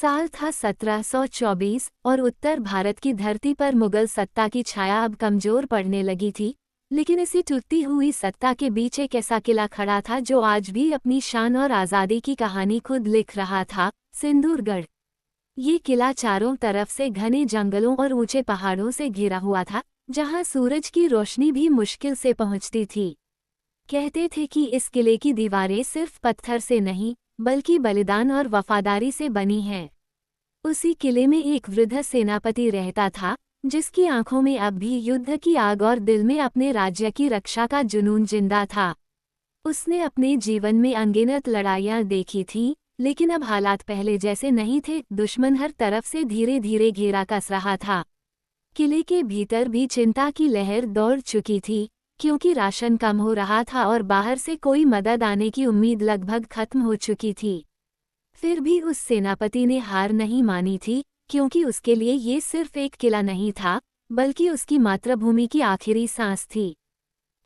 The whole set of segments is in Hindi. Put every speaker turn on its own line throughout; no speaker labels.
साल था 1724 और उत्तर भारत की धरती पर मुगल सत्ता की छाया अब कमजोर पड़ने लगी थी। लेकिन इसी टूटती हुई सत्ता के बीच एक ऐसा किला खड़ा था जो आज भी अपनी शान और आज़ादी की कहानी खुद लिख रहा था, सिंदूरगढ़। ये किला चारों तरफ से घने जंगलों और ऊंचे पहाड़ों से घिरा हुआ था, जहां सूरज की रोशनी भी मुश्किल से पहुंचती थी। कहते थे कि इस किले की दीवारें सिर्फ पत्थर से नहीं, बल्कि बलिदान और वफादारी से बनी हैं। उसी किले में एक वृद्ध सेनापति रहता था, जिसकी आंखों में अब भी युद्ध की आग और दिल में अपने राज्य की रक्षा का जुनून जिंदा था। उसने अपने जीवन में अनगिनत लड़ाइयां देखी थीं, लेकिन अब हालात पहले जैसे नहीं थे। दुश्मन हर तरफ से धीरे धीरे घेरा कस रहा था। किले के भीतर भी चिंता की लहर दौड़ चुकी थी, क्योंकि राशन कम हो रहा था और बाहर से कोई मदद आने की उम्मीद लगभग खत्म हो चुकी थी। फिर भी उस सेनापति ने हार नहीं मानी थी, क्योंकि उसके लिए ये सिर्फ एक किला नहीं था, बल्कि उसकी मातृभूमि की आखिरी सांस थी।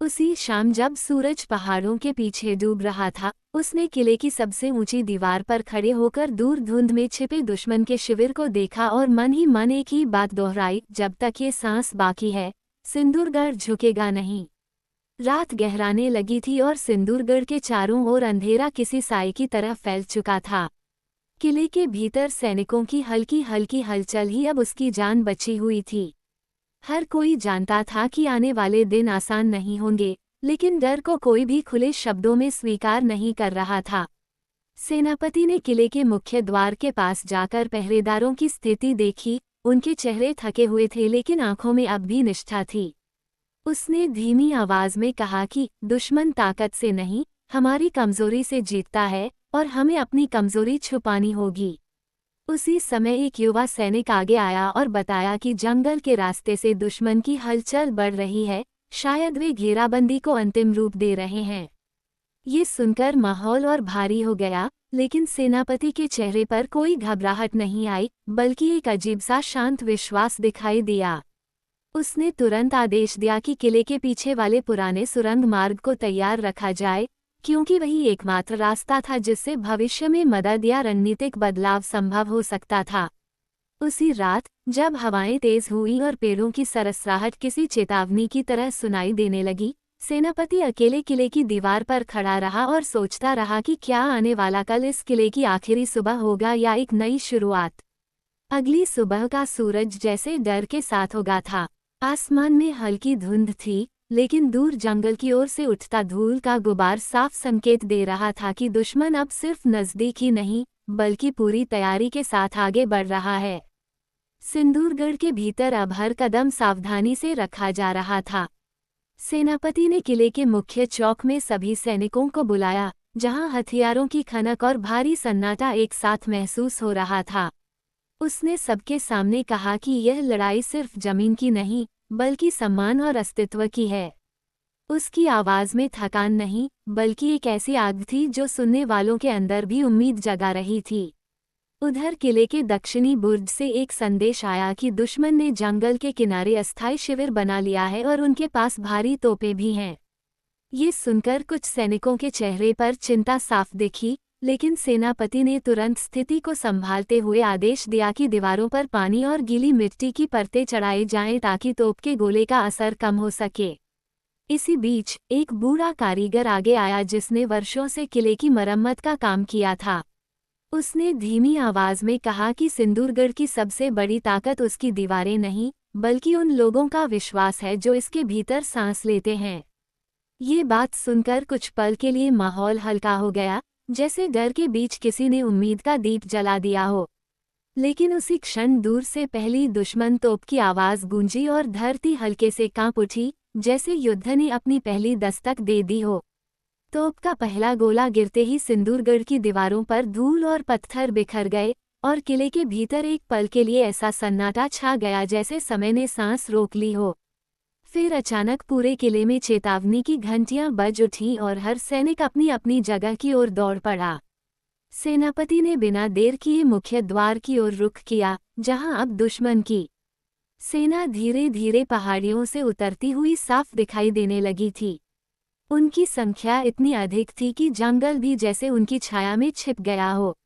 उसी शाम जब सूरज पहाड़ों के पीछे डूब रहा था, उसने किले की सबसे ऊंची दीवार पर खड़े होकर दूर धुंध में छिपे दुश्मन के शिविर को देखा और मन ही मन एक ही बात दोहराई, जब तक ये सांस बाकी है, सिंदूरगढ़ झुकेगा नहीं। रात गहराने लगी थी और सिंदूरगढ़ के चारों ओर अंधेरा किसी साए की तरह फैल चुका था। किले के भीतर सैनिकों की हल्की हल्की हलचल ही अब उसकी जान बची हुई थी। हर कोई जानता था कि आने वाले दिन आसान नहीं होंगे, लेकिन डर को कोई भी खुले शब्दों में स्वीकार नहीं कर रहा था। सेनापति ने किले के मुख्य द्वार के पास जाकर पहरेदारों की स्थिति देखी। उनके चेहरे थके हुए थे, लेकिन आंखों में अब भी निष्ठा थी। उसने धीमी आवाज में कहा कि दुश्मन ताकत से नहीं, हमारी कमजोरी से जीतता है, और हमें अपनी कमजोरी छुपानी होगी। उसी समय एक युवा सैनिक आगे आया और बताया कि जंगल के रास्ते से दुश्मन की हलचल बढ़ रही है, शायद वे घेराबंदी को अंतिम रूप दे रहे हैं। ये सुनकर माहौल और भारी हो गया, लेकिन सेनापति के चेहरे पर कोई घबराहट नहीं आई, बल्कि एक अजीब सा शांत विश्वास दिखाई दिया। उसने तुरंत आदेश दिया कि किले के पीछे वाले पुराने सुरंग मार्ग को तैयार रखा जाए, क्योंकि वही एकमात्र रास्ता था जिससे भविष्य में मदद या रणनीतिक बदलाव संभव हो सकता था। उसी रात, जब हवाएं तेज हुई और पेड़ों की सरसराहट किसी चेतावनी की तरह सुनाई देने लगी, सेनापति अकेले किले की दीवार पर खड़ा रहा और सोचता रहा कि क्या आने वाला कल इस किले की आखिरी सुबह होगा या एक नई शुरुआत। अगली सुबह का सूरज जैसे डर के साथ उगा था। आसमान में हल्की धुंध थी, लेकिन दूर जंगल की ओर से उठता धूल का गुबार साफ संकेत दे रहा था कि दुश्मन अब सिर्फ नजदीक ही नहीं, बल्कि पूरी तैयारी के साथ आगे बढ़ रहा है। सिंदूरगढ़ के भीतर अब हर कदम सावधानी से रखा जा रहा था। सेनापति ने किले के मुख्य चौक में सभी सैनिकों को बुलाया, जहां हथियारों की खनक और भारी सन्नाटा एक साथ महसूस हो रहा था। उसने सबके सामने कहा कि यह लड़ाई सिर्फ जमीन की नहीं, बल्कि सम्मान और अस्तित्व की है। उसकी आवाज में थकान नहीं, बल्कि एक ऐसी आग थी जो सुनने वालों के अंदर भी उम्मीद जगा रही थी। उधर किले के दक्षिणी बुर्ज से एक संदेश आया कि दुश्मन ने जंगल के किनारे अस्थायी शिविर बना लिया है और उनके पास भारी तोपें भी हैं। ये सुनकर कुछ सैनिकों के चेहरे पर चिंता साफ दिखी, लेकिन सेनापति ने तुरंत स्थिति को संभालते हुए आदेश दिया कि दीवारों पर पानी और गीली मिट्टी की परतें चढ़ाई जाएं ताकि तोप के गोले का असर कम हो सके। इसी बीच एक बूढ़ा कारीगर आगे आया जिसने वर्षों से किले की मरम्मत का काम किया था। उसने धीमी आवाज में कहा कि सिंदूरगढ़ की सबसे बड़ी ताकत उसकी दीवारें नहीं, बल्कि उन लोगों का विश्वास है जो इसके भीतर सांस लेते हैं। ये बात सुनकर कुछ पल के लिए माहौल हल्का हो गया, जैसे डर के बीच किसी ने उम्मीद का दीप जला दिया हो। लेकिन उसी क्षण दूर से पहली दुश्मन तोप की आवाज गूंजी और धरती हल्के से कांप उठी, जैसे युद्ध ने अपनी पहली दस्तक दे दी हो। तोप का पहला गोला गिरते ही सिंदूरगढ़ की दीवारों पर धूल और पत्थर बिखर गए, और किले के भीतर एक पल के लिए ऐसा सन्नाटा छा गया जैसे समय ने सांस रोक ली हो। फिर अचानक पूरे किले में चेतावनी की घंटियां बज उठीं और हर सैनिक अपनी अपनी जगह की ओर दौड़ पड़ा। सेनापति ने बिना देर किए मुख्य द्वार की ओर रुख किया, जहां अब दुश्मन की सेना धीरे धीरे पहाड़ियों से उतरती हुई साफ दिखाई देने लगी थी। उनकी संख्या इतनी अधिक थी कि जंगल भी जैसे उनकी छाया में छिप गया हो।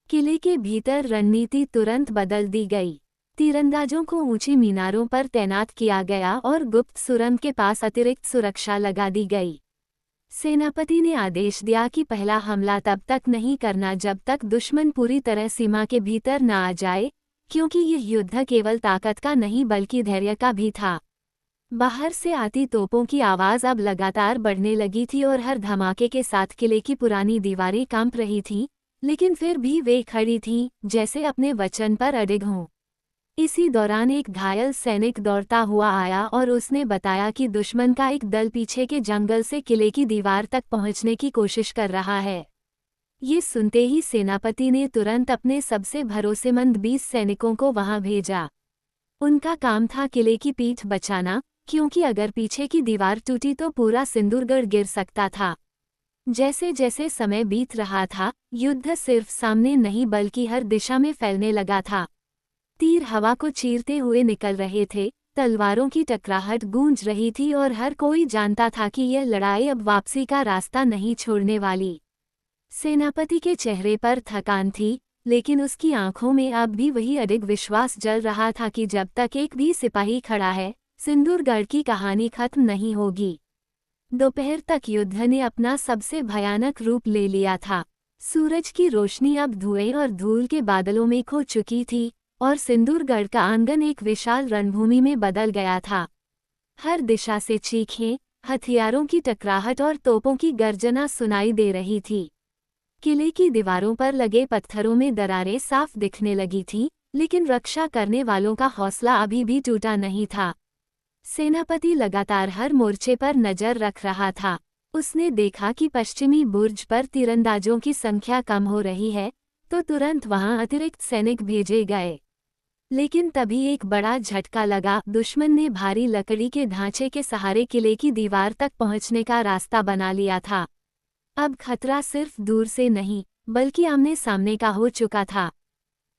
किले के भीतर रणनीति तुरंत बदल दी गई। तीरंदाजों को ऊंची मीनारों पर तैनात किया गया और गुप्त सुरंग के पास अतिरिक्त सुरक्षा लगा दी गई। सेनापति ने आदेश दिया कि पहला हमला तब तक नहीं करना जब तक दुश्मन पूरी तरह सीमा के भीतर न आ जाए, क्योंकि यह युद्ध केवल ताकत का नहीं बल्कि धैर्य का भी था। बाहर से आती तोपों की आवाज़ अब लगातार बढ़ने लगी थी और हर धमाके के साथ किले की पुरानी दीवारें कांप रही थीं, लेकिन फिर भी वे खड़ी थीं, जैसे अपने वचन पर अडिग हों। इसी दौरान एक घायल सैनिक दौड़ता हुआ आया और उसने बताया कि दुश्मन का एक दल पीछे के जंगल से किले की दीवार तक पहुंचने की कोशिश कर रहा है। ये सुनते ही सेनापति ने तुरंत अपने सबसे भरोसेमंद 20 सैनिकों को वहां भेजा। उनका काम था किले की पीठ बचाना, क्योंकि अगर पीछे की दीवार टूटी तो पूरा सिंदूरगढ़ गिर सकता था। जैसे जैसे समय बीत रहा था, युद्ध सिर्फ सामने नहीं बल्कि हर दिशा में फैलने लगा था। तीर हवा को चीरते हुए निकल रहे थे, तलवारों की टकराहट गूंज रही थी और हर कोई जानता था कि यह लड़ाई अब वापसी का रास्ता नहीं छोड़ने वाली। सेनापति के चेहरे पर थकान थी, लेकिन उसकी आंखों में अब भी वही अडिग विश्वास जल रहा था कि जब तक एक भी सिपाही खड़ा है, सिंदूरगढ़ की कहानी खत्म नहीं होगी। दोपहर तक युद्ध ने अपना सबसे भयानक रूप ले लिया था। सूरज की रोशनी अब धुएं और धूल के बादलों में खो चुकी थी और सिंदूरगढ़ का आंगन एक विशाल रणभूमि में बदल गया था। हर दिशा से चीखें, हथियारों की टकराहट और तोपों की गर्जना सुनाई दे रही थी। किले की दीवारों पर लगे पत्थरों में दरारें साफ दिखने लगी थीं, लेकिन रक्षा करने वालों का हौसला अभी भी टूटा नहीं था। सेनापति लगातार हर मोर्चे पर नजर रख रहा था। उसने देखा कि पश्चिमी बुर्ज पर तीरंदाजों की संख्या कम हो रही है, तो तुरंत वहां अतिरिक्त सैनिक भेजे गए। लेकिन तभी एक बड़ा झटका लगा। दुश्मन ने भारी लकड़ी के ढांचे के सहारे किले की दीवार तक पहुंचने का रास्ता बना लिया था। अब खतरा सिर्फ दूर से नहीं, बल्कि आमने सामने का हो चुका था।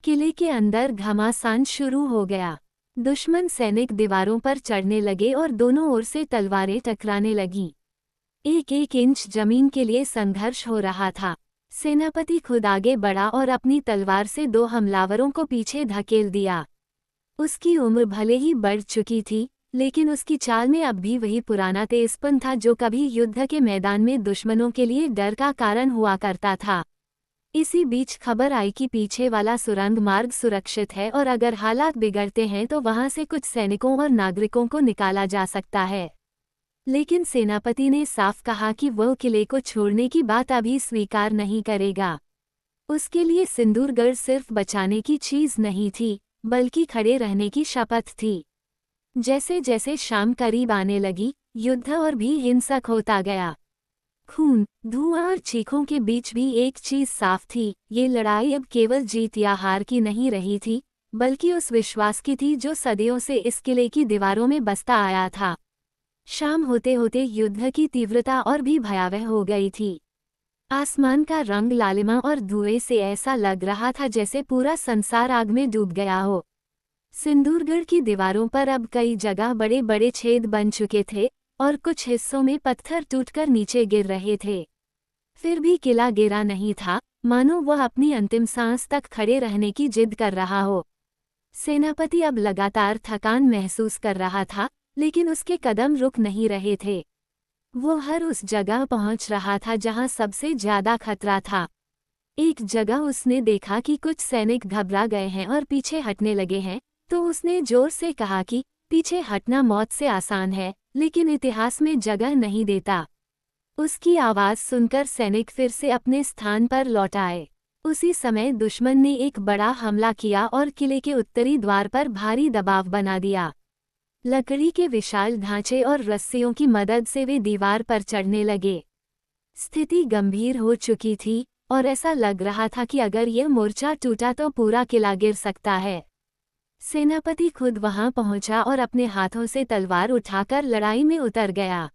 किले के अंदर घमासान शुरू हो गया। दुश्मन सैनिक दीवारों पर चढ़ने लगे और दोनों ओर से तलवारें टकराने लगीं। एक एक इंच जमीन के लिए संघर्ष हो रहा था। सेनापति खुद आगे बढ़ा और अपनी तलवार से 2 हमलावरों को पीछे धकेल दिया। उसकी उम्र भले ही बढ़ चुकी थी, लेकिन उसकी चाल में अब भी वही पुराना तेजपन था जो कभी युद्ध के मैदान में दुश्मनों के लिए डर का कारण हुआ करता था। इसी बीच खबर आई कि पीछे वाला सुरंग मार्ग सुरक्षित है और अगर हालात बिगड़ते हैं तो वहां से कुछ सैनिकों और नागरिकों को निकाला जा सकता है। लेकिन सेनापति ने साफ कहा कि वह किले को छोड़ने की बात अभी स्वीकार नहीं करेगा। उसके लिए सिंदूरगढ़ सिर्फ बचाने की चीज नहीं थी, बल्कि खड़े रहने की शपथ थी। जैसे जैसे शाम करीब आने लगी, युद्ध और भी हिंसक होता गया। खून, धुआं और चीखों के बीच भी एक चीज साफ थी, ये लड़ाई अब केवल जीत या हार की नहीं रही थी, बल्कि उस विश्वास की थी जो सदियों से इस किले की दीवारों में बसता आया था। शाम होते होते युद्ध की तीव्रता और भी भयावह हो गई थी। आसमान का रंग लालिमा और धुएं से ऐसा लग रहा था जैसे पूरा संसार आग में डूब गया हो। सिंदूरगढ़ की दीवारों पर अब कई जगह बड़े बड़े छेद बन चुके थे और कुछ हिस्सों में पत्थर टूटकर नीचे गिर रहे थे। फिर भी किला गिरा नहीं था, मानो वह अपनी अंतिम सांस तक खड़े रहने की जिद कर रहा हो। सेनापति अब लगातार थकान महसूस कर रहा था, लेकिन उसके कदम रुक नहीं रहे थे। वो हर उस जगह पहुंच रहा था जहां सबसे ज्यादा खतरा था। एक जगह उसने देखा कि कुछ सैनिक घबरा गए हैं और पीछे हटने लगे हैं, तो उसने जोर से कहा कि पीछे हटना मौत से आसान है, लेकिन इतिहास में जगह नहीं देता। उसकी आवाज़ सुनकर सैनिक फिर से अपने स्थान पर लौट आए। उसी समय दुश्मन ने एक बड़ा हमला किया और किले के उत्तरी द्वार पर भारी दबाव बना दिया। लकड़ी के विशाल ढांचे और रस्सियों की मदद से वे दीवार पर चढ़ने लगे। स्थिति गंभीर हो चुकी थी और ऐसा लग रहा था कि अगर यह मोर्चा टूटा तो पूरा किला गिर सकता है। सेनापति खुद वहां पहुंचा और अपने हाथों से तलवार उठाकर लड़ाई में उतर गया।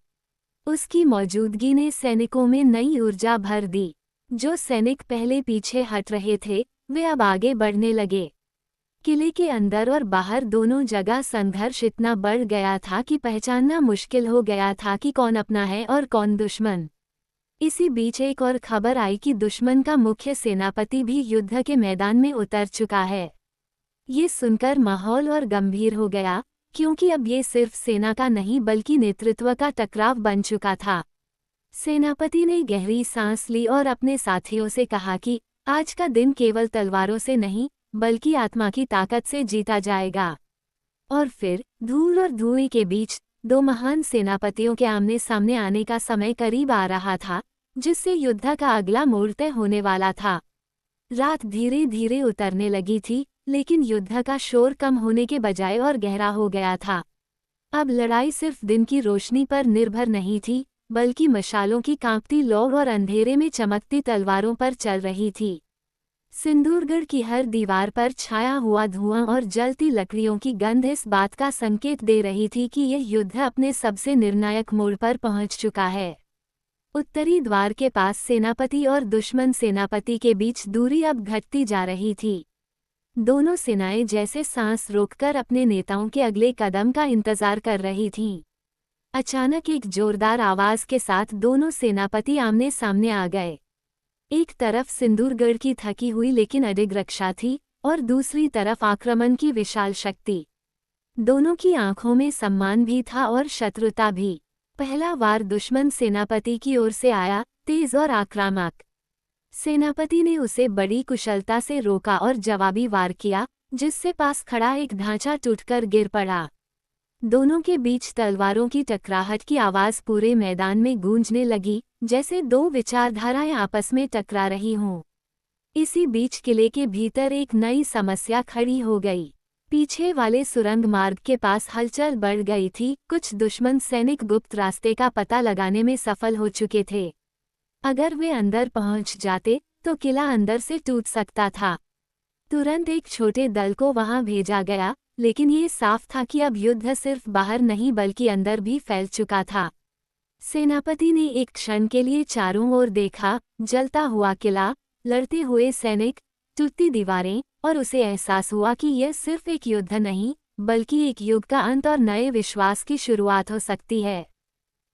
उसकी मौजूदगी ने सैनिकों में नई ऊर्जा भर दी। जो सैनिक पहले पीछे हट रहे थे, वे अब आगे बढ़ने लगे। किले के अंदर और बाहर दोनों जगह संघर्ष इतना बढ़ गया था कि पहचानना मुश्किल हो गया था कि कौन अपना है और कौन दुश्मन। इसी बीच एक और खबर आई कि दुश्मन का मुख्य सेनापति भी युद्ध के मैदान में उतर चुका है। ये सुनकर माहौल और गंभीर हो गया, क्योंकि अब ये सिर्फ सेना का नहीं बल्कि नेतृत्व का टकराव बन चुका था। सेनापति ने गहरी सांस ली और अपने साथियों से कहा कि आज का दिन केवल तलवारों से नहीं बल्कि आत्मा की ताकत से जीता जाएगा। और फिर धूल और धुएं के बीच दो महान सेनापतियों के आमने सामने आने का समय करीब आ रहा था, जिससे युद्ध का अगला मोड़ तय होने वाला था। रात धीरे धीरे उतरने लगी थी, लेकिन युद्ध का शोर कम होने के बजाय और गहरा हो गया था। अब लड़ाई सिर्फ दिन की रोशनी पर निर्भर नहीं थी, बल्कि मशालों की कांपती लौ और अंधेरे में चमकती तलवारों पर चल रही थी। सिंदूरगढ़ की हर दीवार पर छाया हुआ धुआं और जलती लकड़ियों की गंध इस बात का संकेत दे रही थी कि यह युद्ध अपने सबसे निर्णायक मोड़ पर पहुंच चुका है। उत्तरी द्वार के पास सेनापति और दुश्मन सेनापति के बीच दूरी अब घटती जा रही थी। दोनों सेनाएं जैसे सांस रोककर अपने नेताओं के अगले कदम का इंतजार कर रही थीं। अचानक एक जोरदार आवाज के साथ दोनों सेनापति आमने सामने आ गए। एक तरफ सिंदूरगढ़ की थकी हुई लेकिन अडिग रक्षा थी, और दूसरी तरफ आक्रमण की विशाल शक्ति। दोनों की आंखों में सम्मान भी था और शत्रुता भी। पहला वार दुश्मन सेनापति की ओर से आया, तेज और आक्रामक। सेनापति ने उसे बड़ी कुशलता से रोका और जवाबी वार किया, जिससे पास खड़ा एक ढांचा टूटकर गिर पड़ा। दोनों के बीच तलवारों की टकराहट की आवाज पूरे मैदान में गूंजने लगी, जैसे दो विचारधाराएं आपस में टकरा रही हों। इसी बीच किले के भीतर एक नई समस्या खड़ी हो गई। पीछे वाले सुरंग मार्ग के पास हलचल बढ़ गई थी। कुछ दुश्मन सैनिक गुप्त रास्ते का पता लगाने में सफल हो चुके थे। अगर वे अंदर पहुंच जाते तो किला अंदर से टूट सकता था। तुरंत एक छोटे दल को वहां भेजा गया, लेकिन ये साफ था कि अब युद्ध सिर्फ बाहर नहीं बल्कि अंदर भी फैल चुका था। सेनापति ने एक क्षण के लिए चारों ओर देखा, जलता हुआ किला, लड़ते हुए सैनिक, टूटती दीवारें, और उसे एहसास हुआ कि यह सिर्फ एक युद्ध नहीं बल्कि एक युग का अंत और नए विश्वास की शुरुआत हो सकती है।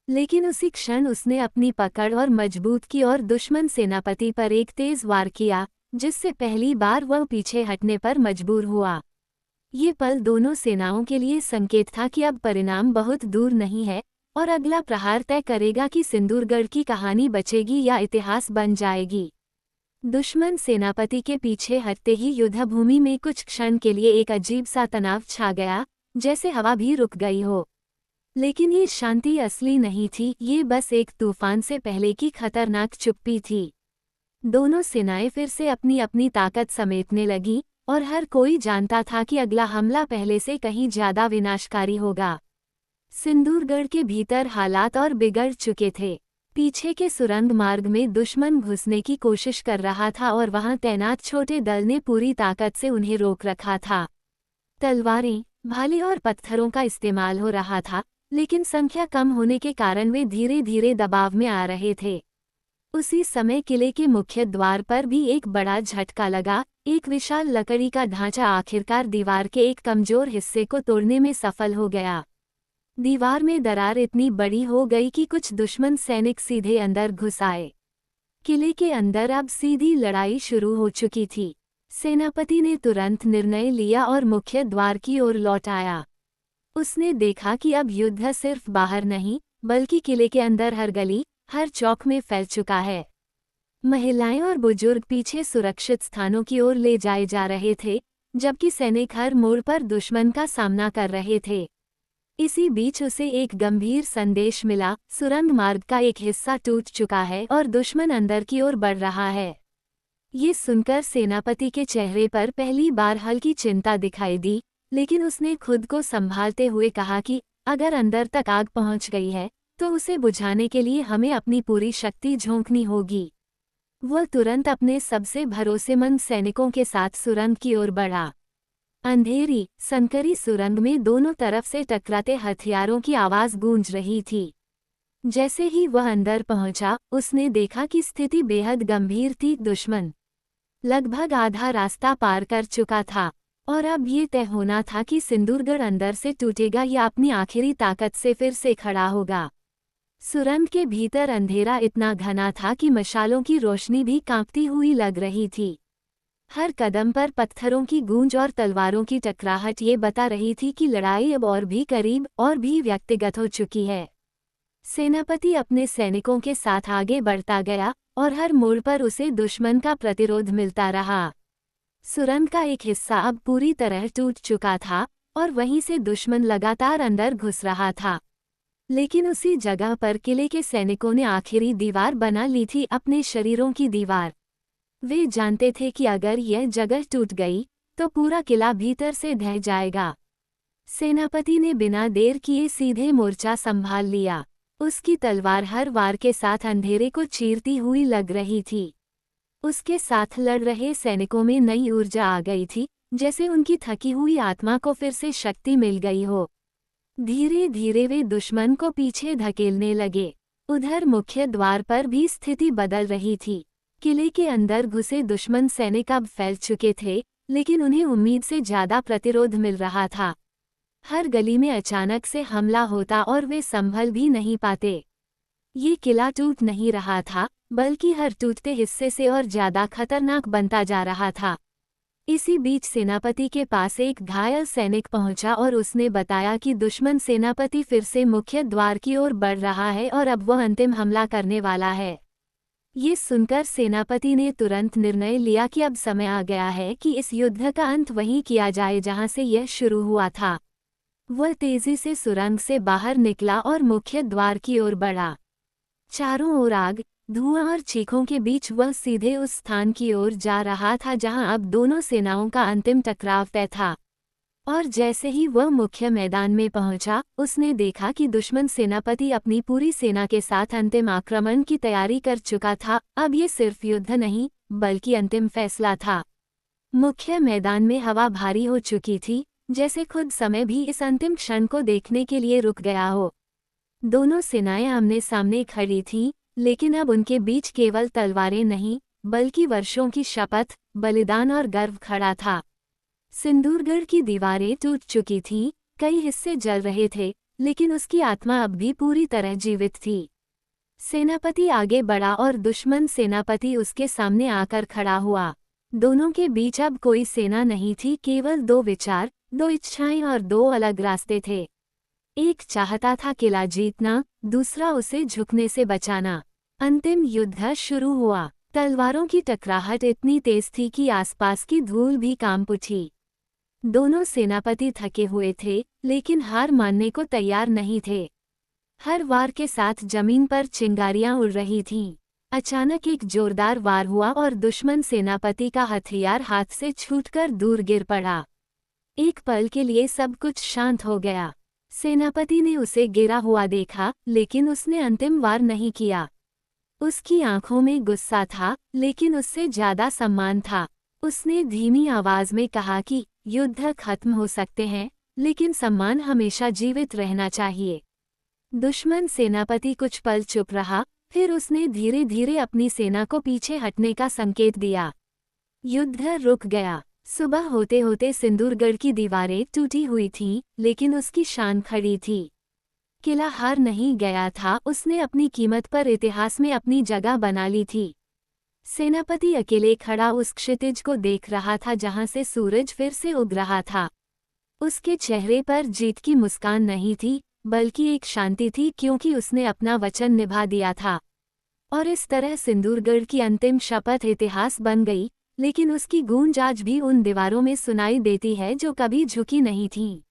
लेकिन उसी क्षण उसने अपनी पकड़ और मजबूत की और दुश्मन सेनापति पर एक तेज वार किया, जिससे पहली बार वह पीछे हटने पर मजबूर हुआ। ये पल दोनों सेनाओं के लिए संकेत था कि अब परिणाम बहुत दूर नहीं है और अगला प्रहार तय करेगा कि सिंदूरगढ़ की कहानी बचेगी या इतिहास बन जाएगी। दुश्मन सेनापति के पीछे हटते ही युद्धभूमि में कुछ क्षण के लिए एक अजीब सा तनाव छा गया, जैसे हवा भी रुक गई हो। लेकिन ये शांति असली नहीं थी, ये बस एक तूफान से पहले की खतरनाक चुप्पी थी। दोनों सेनाएं फिर से अपनी अपनी ताकत समेटने लगी और हर कोई जानता था कि अगला हमला पहले से कहीं ज्यादा विनाशकारी होगा। सिंदूरगढ़ के भीतर हालात और बिगड़ चुके थे। पीछे के सुरंग मार्ग में दुश्मन घुसने की कोशिश कर रहा था और वहां तैनात छोटे दल ने पूरी ताकत से उन्हें रोक रखा था। तलवारें, भाले और पत्थरों का इस्तेमाल हो रहा था, लेकिन संख्या कम होने के कारण वे धीरे धीरे दबाव में आ रहे थे। उसी समय किले के मुख्य द्वार पर भी एक बड़ा झटका लगा। एक विशाल लकड़ी का ढांचा आखिरकार दीवार के एक कमजोर हिस्से को तोड़ने में सफल हो गया। दीवार में दरार इतनी बड़ी हो गई कि कुछ दुश्मन सैनिक सीधे अंदर घुस आए। किले के अंदर अब सीधी लड़ाई शुरू हो चुकी थी। सेनापति ने तुरंत निर्णय लिया और मुख्य द्वार की ओर लौट आया। उसने देखा कि अब युद्ध सिर्फ बाहर नहीं बल्कि किले के अंदर हर गली, हर चौक में फैल चुका है। महिलाएं और बुजुर्ग पीछे सुरक्षित स्थानों की ओर ले जाए जा रहे थे, जबकि सैनिक हर मोड़ पर दुश्मन का सामना कर रहे थे। इसी बीच उसे एक गंभीर संदेश मिला, सुरंग मार्ग का एक हिस्सा टूट चुका है और दुश्मन अंदर की ओर बढ़ रहा है। ये सुनकर सेनापति के चेहरे पर पहली बार हल्की चिंता दिखाई दी, लेकिन उसने खुद को संभालते हुए कहा कि अगर अंदर तक आग पहुंच गई है तो उसे बुझाने के लिए हमें अपनी पूरी शक्ति झोंकनी होगी। वह तुरंत अपने सबसे भरोसेमंद सैनिकों के साथ सुरंग की ओर बढ़ा। अंधेरी, संकरी सुरंग में दोनों तरफ से टकराते हथियारों की आवाज गूंज रही थी। जैसे ही वह अंदर पहुंचा, उसने देखा कि स्थिति बेहद गंभीर थी। दुश्मन लगभग आधा रास्ता पार कर चुका था और अब ये तय होना था कि सिंदूरगढ़ अंदर से टूटेगा या अपनी आखिरी ताकत से फिर से खड़ा होगा। सुरंग के भीतर अंधेरा इतना घना था कि मशालों की रोशनी भी कांपती हुई लग रही थी। हर कदम पर पत्थरों की गूंज और तलवारों की टकराहट ये बता रही थी कि लड़ाई अब और भी करीब और भी व्यक्तिगत हो चुकी है। सेनापति अपने सैनिकों के साथ आगे बढ़ता गया और हर मोड़ पर उसे दुश्मन का प्रतिरोध मिलता रहा। सुरंग का एक हिस्सा अब पूरी तरह टूट चुका था और वहीं से दुश्मन लगातार अंदर घुस रहा था। लेकिन उसी जगह पर किले के सैनिकों ने आखिरी दीवार बना ली थी, अपने शरीरों की दीवार। वे जानते थे कि अगर यह जगह टूट गई तो पूरा किला भीतर से ढह जाएगा। सेनापति ने बिना देर किए सीधे मोर्चा संभाल लिया। उसकी तलवार हर वार के साथ अंधेरे को चीरती हुई लग रही थी। उसके साथ लड़ रहे सैनिकों में नई ऊर्जा आ गई थी, जैसे उनकी थकी हुई आत्मा को फिर से शक्ति मिल गई हो। धीरे धीरे वे दुश्मन को पीछे धकेलने लगे। उधर मुख्य द्वार पर भी स्थिति बदल रही थी। किले के अंदर घुसे दुश्मन सैनिक अब फैल चुके थे, लेकिन उन्हें उम्मीद से ज्यादा प्रतिरोध मिल रहा था। हर गली में अचानक से हमला होता और वे संभल भी नहीं पाते। ये किला टूट नहीं रहा था, बल्कि हर टूटते हिस्से से और ज्यादा खतरनाक बनता जा रहा था। इसी बीच सेनापति के पास एक घायल सैनिक पहुंचा और उसने बताया कि दुश्मन सेनापति फिर से मुख्य द्वार की ओर बढ़ रहा है और अब वह अंतिम हमला करने वाला है। ये सुनकर सेनापति ने तुरंत निर्णय लिया कि अब समय आ गया है कि इस युद्ध का अंत वहीं किया जाए जहां से यह शुरू हुआ था। वह तेजी से सुरंग से बाहर निकला और मुख्य द्वार की ओर बढ़ा। चारों ओर आग, धुआं और चीखों के बीच वह सीधे उस स्थान की ओर जा रहा था जहां अब दोनों सेनाओं का अंतिम टकराव तय था। और जैसे ही वह मुख्य मैदान में पहुंचा, उसने देखा कि दुश्मन सेनापति अपनी पूरी सेना के साथ अंतिम आक्रमण की तैयारी कर चुका था। अब ये सिर्फ युद्ध नहीं, बल्कि अंतिम फैसला था। मुख्य मैदान में हवा भारी हो चुकी थी, जैसे खुद समय भी इस अंतिम क्षण को देखने के लिए रुक गया हो। दोनों सेनाएं आमने सामने खड़ी थीं, लेकिन अब उनके बीच केवल तलवारें नहीं, बल्कि वर्षों की शपथ, बलिदान और गर्व खड़ा था। सिंदूरगढ़ की दीवारें टूट चुकी थीं, कई हिस्से जल रहे थे, लेकिन उसकी आत्मा अब भी पूरी तरह जीवित थी। सेनापति आगे बढ़ा और दुश्मन सेनापति उसके सामने आकर खड़ा हुआ। दोनों के बीच अब कोई सेना नहीं थी, केवल दो विचार, दो इच्छाएं और दो अलग रास्ते थे। एक चाहता था किला जीतना, दूसरा उसे झुकने से बचाना। अंतिम युद्ध शुरू हुआ। तलवारों की टकराहट इतनी तेज थी कि आसपास की धूल भी कांप उठी। दोनों सेनापति थके हुए थे, लेकिन हार मानने को तैयार नहीं थे। हर वार के साथ जमीन पर चिंगारियां उड़ रही थीं। अचानक एक जोरदार वार हुआ और दुश्मन सेनापति का हथियार हाथ से छूटकर दूर गिर पड़ा। एक पल के लिए सब कुछ शांत हो गया। सेनापति ने उसे गिरा हुआ देखा, लेकिन उसने अंतिम वार नहीं किया। उसकी आंखों में गुस्सा था, लेकिन उससे ज्यादा सम्मान था। उसने धीमी आवाज में कहा कि युद्ध खत्म हो सकते हैं, लेकिन सम्मान हमेशा जीवित रहना चाहिए। दुश्मन सेनापति कुछ पल चुप रहा, फिर उसने धीरे धीरे अपनी सेना को पीछे हटने का संकेत दिया। युद्ध रुक गया। सुबह होते होते सिंदूरगढ़ की दीवारें टूटी हुई थीं, लेकिन उसकी शान खड़ी थी। किला हार नहीं गया था, उसने अपनी कीमत पर इतिहास में अपनी जगह बना ली थी। सेनापति अकेले खड़ा उस क्षितिज को देख रहा था जहां से सूरज फिर से उग रहा था। उसके चेहरे पर जीत की मुस्कान नहीं थी, बल्कि एक शांति थी, क्योंकि उसने अपना वचन निभा दिया था। और इस तरह सिंदूरगढ़ की अंतिम शपथ इतिहास बन गई, लेकिन उसकी गूंज आज भी उन दीवारों में सुनाई देती है जो कभी झुकी नहीं थीं।